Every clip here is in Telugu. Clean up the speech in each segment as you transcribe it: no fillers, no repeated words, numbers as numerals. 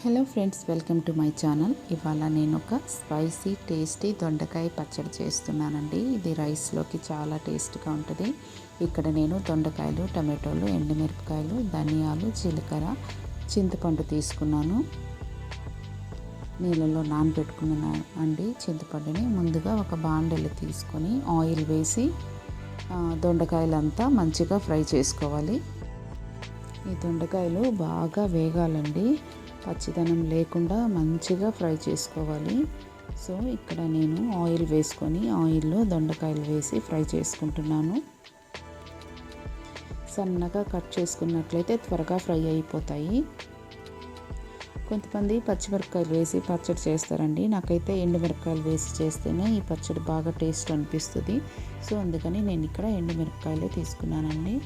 Hello friends, welcome to my channel. ఇవాళ నేను ఒక స్పైసీ టేస్టీ దొండకాయ పచ్చడి చేస్తున్నానండి. ఇది రైస్లోకి చాలా టేస్ట్గా ఉంటుంది. ఇక్కడ నేను దొండకాయలు, టమాటోలు, ఎండుమిరపకాయలు, ధనియాలు, జీలకర్ర, చింతపండు తీసుకున్నాను. నీళ్ళలో నానబెట్టుకున్నాను అండి. చింతపండుని ముందుగా ఒక బాండెలు తీసుకొని ఆయిల్ వేసి దొండకాయలంతా మంచిగా ఫ్రై చేసుకోవాలి. ఈ దొండకాయలు బాగా వేగాలండి, పచ్చిదనం లేకుండా మంచిగా ఫ్రై చేసుకోవాలి. సో ఇక్కడ నేను ఆయిల్ వేసుకొని ఆయిల్లో దొండకాయలు వేసి ఫ్రై చేసుకుంటున్నాను. సన్నగా కట్ చేసుకున్నట్లయితే త్వరగా ఫ్రై అయిపోతాయి. కొంతమంది పచ్చిమిరపకాయలు వేసి పచ్చడి చేస్తారండి. నాకైతే ఎండుమిరపకాయలు వేసి చేస్తేనే ఈ పచ్చడి బాగా టేస్ట్ అనిపిస్తుంది. సో అందుకని నేను ఇక్కడ ఎండుమిరపకాయలే తీసుకున్నానండి.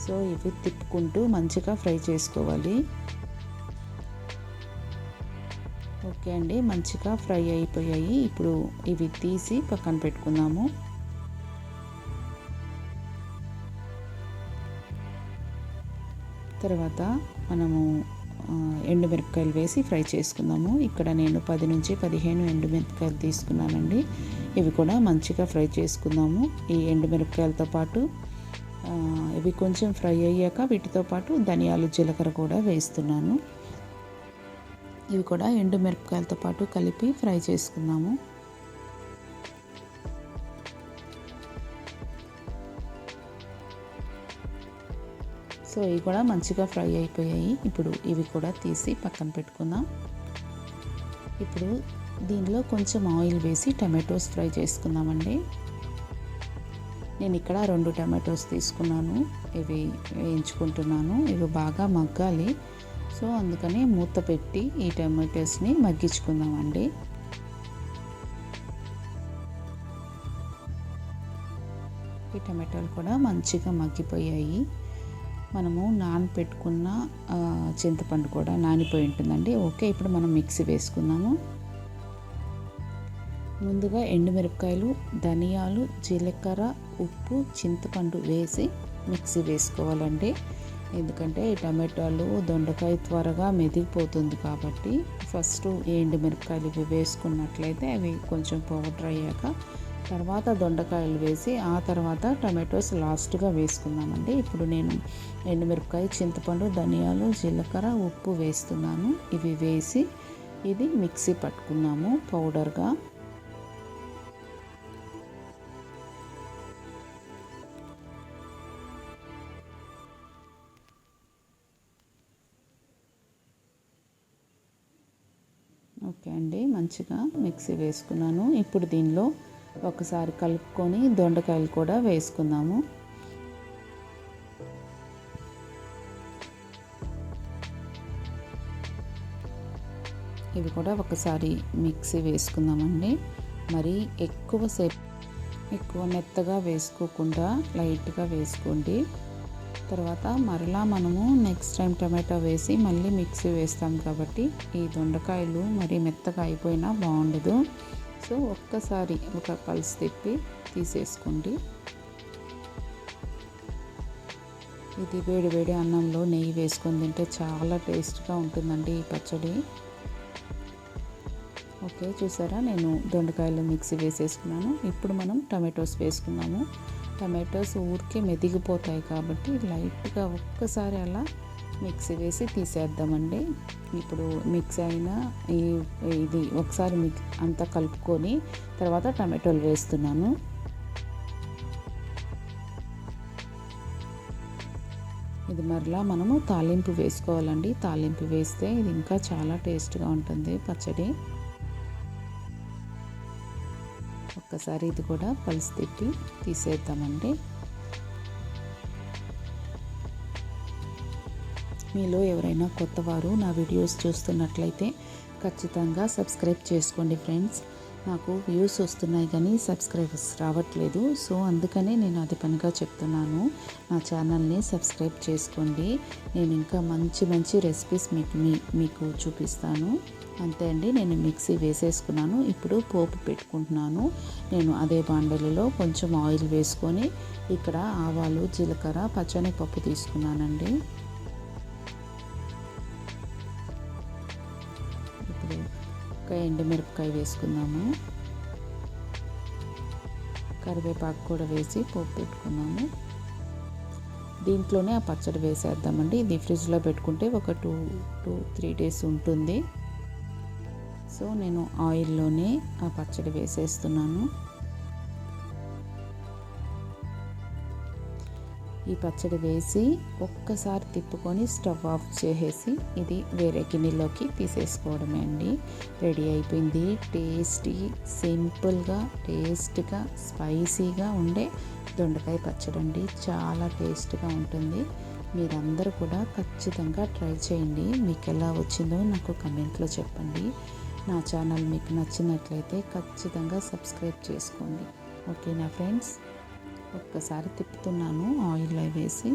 సో ఇవి తిప్పుకుంటూ మంచిగా ఫ్రై చేసుకోవాలి. ఓకే అండి, మంచిగా ఫ్రై అయిపోయాయి. ఇప్పుడు ఇవి తీసి పక్కన పెట్టుకుందాము. తర్వాత మనము ఎండుమిరపకాయలు వేసి ఫ్రై చేసుకుందాము. ఇక్కడ నేను 10 నుంచి 15 ఎండుమిరపకాయలు తీసుకున్నానండి. ఇవి కూడా మంచిగా ఫ్రై చేసుకుందాము. ఈ ఎండుమిరపకాయలతో పాటు ఇవి కొంచెం ఫ్రై అయ్యాక వీటితో పాటు ధనియాలు, జీలకర్ర కూడా వేస్తున్నాను. ఇవి కూడా ఎండుమిరపకాయలతో పాటు కలిపి ఫ్రై చేసుకుందాము. సో ఇవి కూడా మంచిగా ఫ్రై అయిపోయాయి. ఇప్పుడు ఇవి కూడా తీసి పక్కన పెట్టుకుందాం. ఇప్పుడు దీనిలో కొంచెం ఆయిల్ వేసి టమాటోస్ ఫ్రై చేసుకుందామండి. నేను ఇక్కడ 2 టమాటోస్ తీసుకున్నాను. ఇవి వేయించుకుంటున్నాను. ఇవి బాగా మగ్గాలి. సో అందుకని మూత పెట్టి ఈ టమాటోస్ని మగ్గించుకుందామండి. ఈ టమాటోలు కూడా మంచిగా మగ్గిపోయాయి. మనము నానపెట్టుకున్న చింతపండు కూడా నానిపోయి ఉంటుందండి. ఓకే, ఇప్పుడు మనం మిక్సీ వేసుకుందాము. ముందుగా ఎండుమిరపకాయలు, ధనియాలు, జీలకర్ర, ఉప్పు, చింతపండు వేసి మిక్సీ వేసుకోవాలండి. ఎందుకంటే ఈ టమాటాలు, దొండకాయ త్వరగా మెదిగిపోతుంది కాబట్టి ఫస్ట్ ఎండుమిరపకాయలు ఇవి వేసుకున్నట్లయితే అవి కొంచెం పౌడర్ అయ్యాక తర్వాత దొండకాయలు వేసి ఆ తర్వాత టమాటోస్ లాస్ట్గా వేసుకుందామండి. ఇప్పుడు నేను ఎండుమిరపకాయ, చింతపండు, ధనియాలు, జీలకర్ర, ఉప్పు వేస్తున్నాను. ఇవి వేసి ఇది మిక్సీ పట్టుకుందాము పౌడర్గా. ఓకే అండి, మంచిగా మిక్సీ వేసుకున్నాను. ఇప్పుడు దీనిలో ఒకసారి కలుపుకొని దొండకాయలు కూడా వేసుకుందాము. ఇవి కూడా ఒకసారి మిక్సీ వేసుకుందామండి. మరి ఎక్కువ మెత్తగా వేసుకోకుండా లైట్గా వేసుకోండి. తర్వాత మరలా మనము నెక్స్ట్ టైం టమాటో వేసి మళ్ళీ మిక్సీ వేస్తాం కాబట్టి ఈ దొండకాయలు మరి మెత్తగా అయిపోయినా బాగుండదు. సో ఒక్కసారి ఒక పల్స్ తిప్పి తీసేసుకోండి. ఇది వేడి వేడి అన్నంలో నెయ్యి వేసుకొని తింటే చాలా టేస్ట్గా ఉంటుందండి ఈ పచ్చడి. ఓకే, చూసారా, నేను దొండకాయలు మిక్సీ వేసేసుకున్నాను. ఇప్పుడు మనం టమాటోస్ వేసుకున్నాము. టమాటోస్ ఊరికే మెదిగిపోతాయి కాబట్టి లైట్గా ఒక్కసారి అలా మిక్సీ వేసి తీసేద్దామండి. ఇప్పుడు మిక్స్ అయిన ఇది ఒకసారి అంతా కలుపుకొని తర్వాత టమాటోలు వేస్తున్నాను. ఇది మరలా మనము తాలింపు వేసుకోవాలండి. తాలింపు వేస్తే ఇది ఇంకా చాలా టేస్ట్గా ఉంటుంది పచ్చడి. ఒక్కసారి ఇది కూడా పల్స్ తిప్పి తీసేద్దామండి. మీలో ఎవరైనా కొత్తవారు నా వీడియోస్ చూస్తున్నట్లయితే ఖచ్చితంగా సబ్స్క్రైబ్ చేసుకోండి ఫ్రెండ్స్. నాకు వ్యూస్ వస్తున్నాయి కానీ సబ్స్క్రైబర్స్ రావట్లేదు. సో అందుకనే నేను అది పనిగా చెప్తున్నాను, నా ఛానల్ని సబ్స్క్రైబ్ చేసుకోండి. నేను ఇంకా మంచి మంచి రెసిపీస్ మీకు చూపిస్తాను. అంతే అండి, నేను మిక్సీ వేసేసుకున్నాను. ఇప్పుడు పోపు పెట్టుకుంటున్నాను. నేను అదే బాండలిలో కొంచెం ఆయిల్ వేసుకొని ఇక్కడ ఆవాలు, జీలకర్ర, పచ్చని పప్పు తీసుకున్నానండి. ఒక ఎండుమిరపకాయ వేసుకుందాము, కరివేపాకు కూడా వేసి పోపు పెట్టుకుందాము. దీంట్లోనే ఆ పచ్చడి వేసేద్దామండి. ఇది ఫ్రిడ్జ్లో పెట్టుకుంటే ఒక 2-3 డేస్ ఉంటుంది. సో నేను ఆయిల్లోనే ఆ పచ్చడి వేసేస్తున్నాను. ఈ పచ్చడి వేసి ఒక్కసారి తిప్పుకొని స్టవ్ ఆఫ్ చేసేసి ఇది వేరే గిన్నెలోకి తీసేసుకోవడమే అండి. రెడీ అయిపోయింది. టేస్టీ, సింపుల్గా, టేస్ట్గా, స్పైసీగా ఉండే దొండకాయ పచ్చడి అండి. చాలా టేస్ట్గా ఉంటుంది. మీరందరూ కూడా ఖచ్చితంగా ట్రై చేయండి. మీకు ఎలా వచ్చిందో నాకు కమెంట్లో చెప్పండి. నా ఛానల్ మీకు నచ్చినట్లయితే ఖచ్చితంగా సబ్స్క్రైబ్ చేసుకోండి. ఓకేనా ఫ్రెండ్స్? ఒక్కసారి తిప్పుతున్నాను ఆయిల్లో వేసి.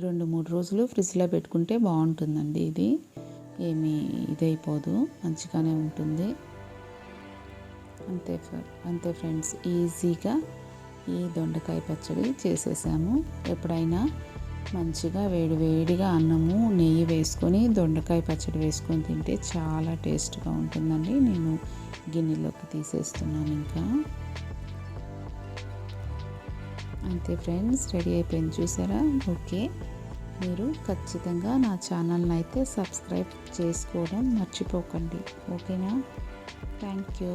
రెండు మూడు రోజులు ఫ్రిడ్జ్లో పెట్టుకుంటే బాగుంటుందండి. ఇది ఏమీ ఇదైపోదు, మంచిగానే ఉంటుంది. అంతే ఫ్రెండ్స్, ఈజీగా ఈ దొండకాయ పచ్చడి చేసేసాము. ఎప్పుడైనా మంచిగా వేడివేడిగా అన్నము నెయ్యి వేసుకొని దొండకాయ పచ్చడి వేసుకొని తింటే చాలా టేస్ట్గా ఉంటుందండి. నేను గిన్నెలోకి తీసేస్తున్నాను. ఇంకా అంతే ఫ్రెండ్స్, రెడీ అయిపోయింది చూసారా? ఓకే, మీరు ఖచ్చితంగా నా ఛానల్ని అయితే సబ్స్క్రైబ్ చేసుకోవడం మర్చిపోకండి. ఓకేనా? Thank you.